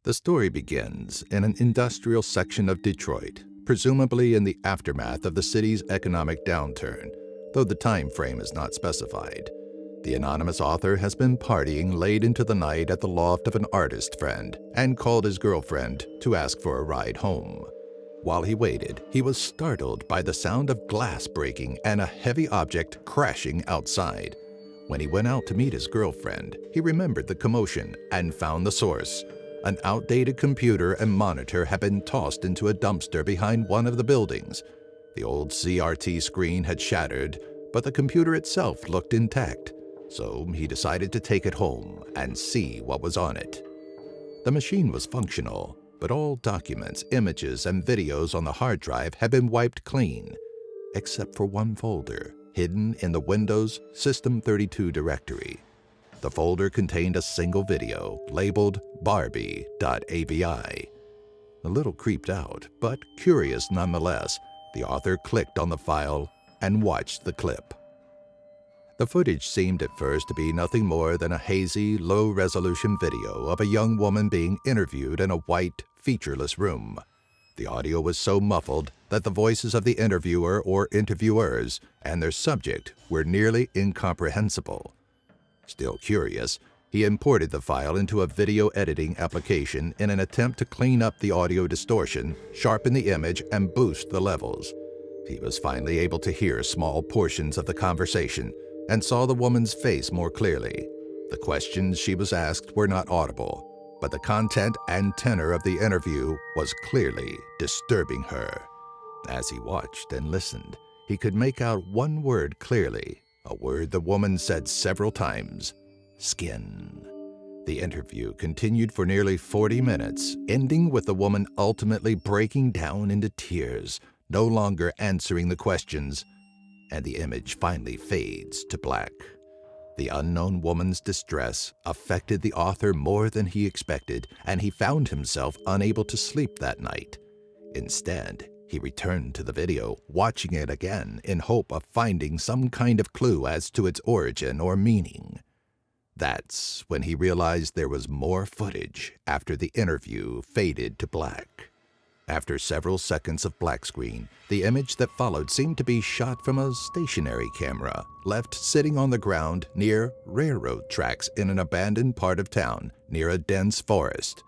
The story begins in an industrial section of Detroit, presumably in the aftermath of the city's economic downturn, though the time frame is not specified. The anonymous author has been partying late into the night at the loft of an artist friend and called his girlfriend to ask for a ride home. While he waited, he was startled by the sound of glass breaking and a heavy object crashing outside. When he went out to meet his girlfriend, he remembered the commotion and found the source. An outdated computer and monitor had been tossed into a dumpster behind one of the buildings. The old CRT screen had shattered, but the computer itself looked intact, so he decided to take it home and see what was on it. The machine was functional, but all documents, images, and videos on the hard drive had been wiped clean, except for one folder hidden in the Windows System 32 directory. The folder contained a single video labeled Barbie.Avi. A little creeped out, but curious nonetheless, the author clicked on the file and watched the clip. The footage seemed at first to be nothing more than a hazy, low-resolution video of a young woman being interviewed in a white, featureless room. The audio was so muffled that the voices of the interviewer or interviewers and their subject were nearly incomprehensible. Still curious, he imported the file into a video editing application in an attempt to clean up the audio distortion, sharpen the image, and boost the levels. He was finally able to hear small portions of the conversation and saw the woman's face more clearly. The questions she was asked were not audible, but the content and tenor of the interview was clearly disturbing her. As he watched and listened, he could make out one word clearly, a word the woman said several times: skin. The interview continued for nearly 40 minutes, ending with the woman ultimately breaking down into tears, no longer answering the questions, and the image finally fades to black. The unknown woman's distress affected the author more than he expected, and he found himself unable to sleep that night. Instead, he returned to the video, watching it again in hope of finding some kind of clue as to its origin or meaning. That's when he realized there was more footage after the interview faded to black. After several seconds of black screen, the image that followed seemed to be shot from a stationary camera, left sitting on the ground near railroad tracks in an abandoned part of town near a dense forest.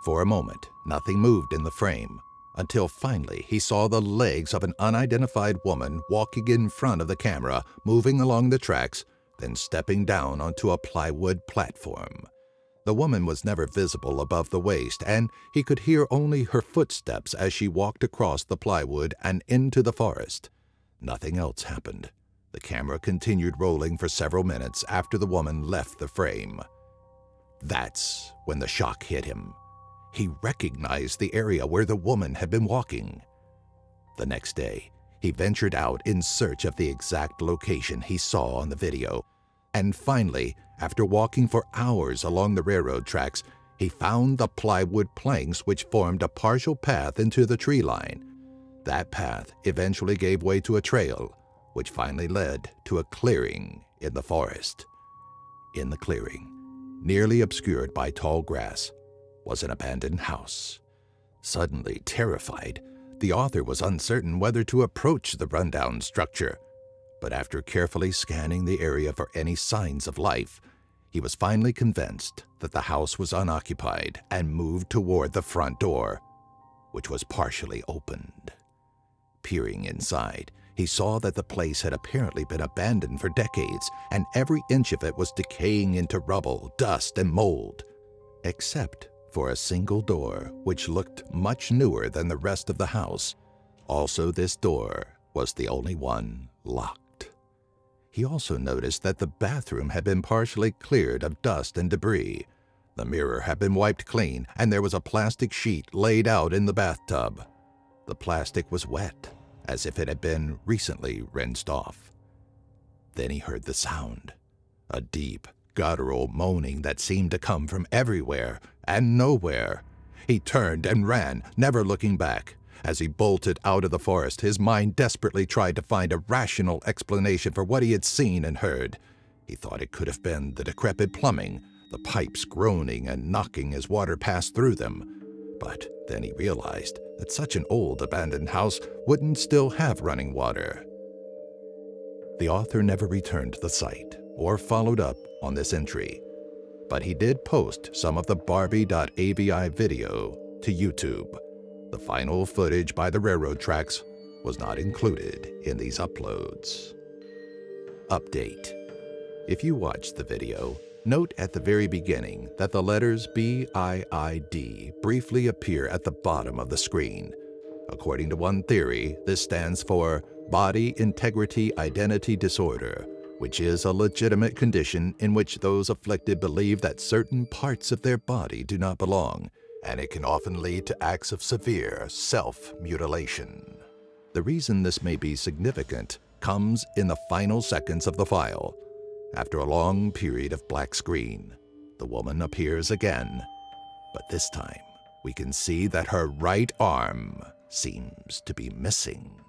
For a moment, nothing moved in the frame, until finally he saw the legs of an unidentified woman walking in front of the camera, moving along the tracks, then stepping down onto a plywood platform. The woman was never visible above the waist, and he could hear only her footsteps as she walked across the plywood and into the forest. Nothing else happened. The camera continued rolling for several minutes after the woman left the frame. That's when the shock hit him. He recognized the area where the woman had been walking. The next day, he ventured out in search of the exact location he saw on the video, and finally, after walking for hours along the railroad tracks, he found the plywood planks which formed a partial path into the tree line. That path eventually gave way to a trail, which finally led to a clearing in the forest. In the clearing, nearly obscured by tall grass, was an abandoned house. Suddenly terrified, the author was uncertain whether to approach the rundown structure. But after carefully scanning the area for any signs of life, he was finally convinced that the house was unoccupied and moved toward the front door, which was partially opened. Peering inside, he saw that the place had apparently been abandoned for decades, and every inch of it was decaying into rubble, dust, and mold, except for a single door which looked much newer than the rest of the house. Also, this door was the only one locked. He also noticed that the bathroom had been partially cleared of dust and debris. The mirror had been wiped clean, and there was a plastic sheet laid out in the bathtub. The plastic was wet, as if it had been recently rinsed off. Then he heard the sound, a deep, guttural moaning that seemed to come from everywhere and nowhere. He turned and ran, never looking back. As he bolted out of the forest, his mind desperately tried to find a rational explanation for what he had seen and heard. He thought it could have been the decrepit plumbing, the pipes groaning and knocking as water passed through them. But then he realized that such an old abandoned house wouldn't still have running water. The author never returned to the site or followed up on this entry, but he did post some of the Barbie.Avi video to YouTube. The final footage by the railroad tracks was not included in these uploads. Update. If you watched the video, note at the very beginning that the letters BIID briefly appear at the bottom of the screen. According to one theory, this stands for Body Integrity Identity Disorder, which is a legitimate condition in which those afflicted believe that certain parts of their body do not belong, and it can often lead to acts of severe self-mutilation. The reason this may be significant comes in the final seconds of the file. After a long period of black screen, the woman appears again, but this time we can see that her right arm seems to be missing.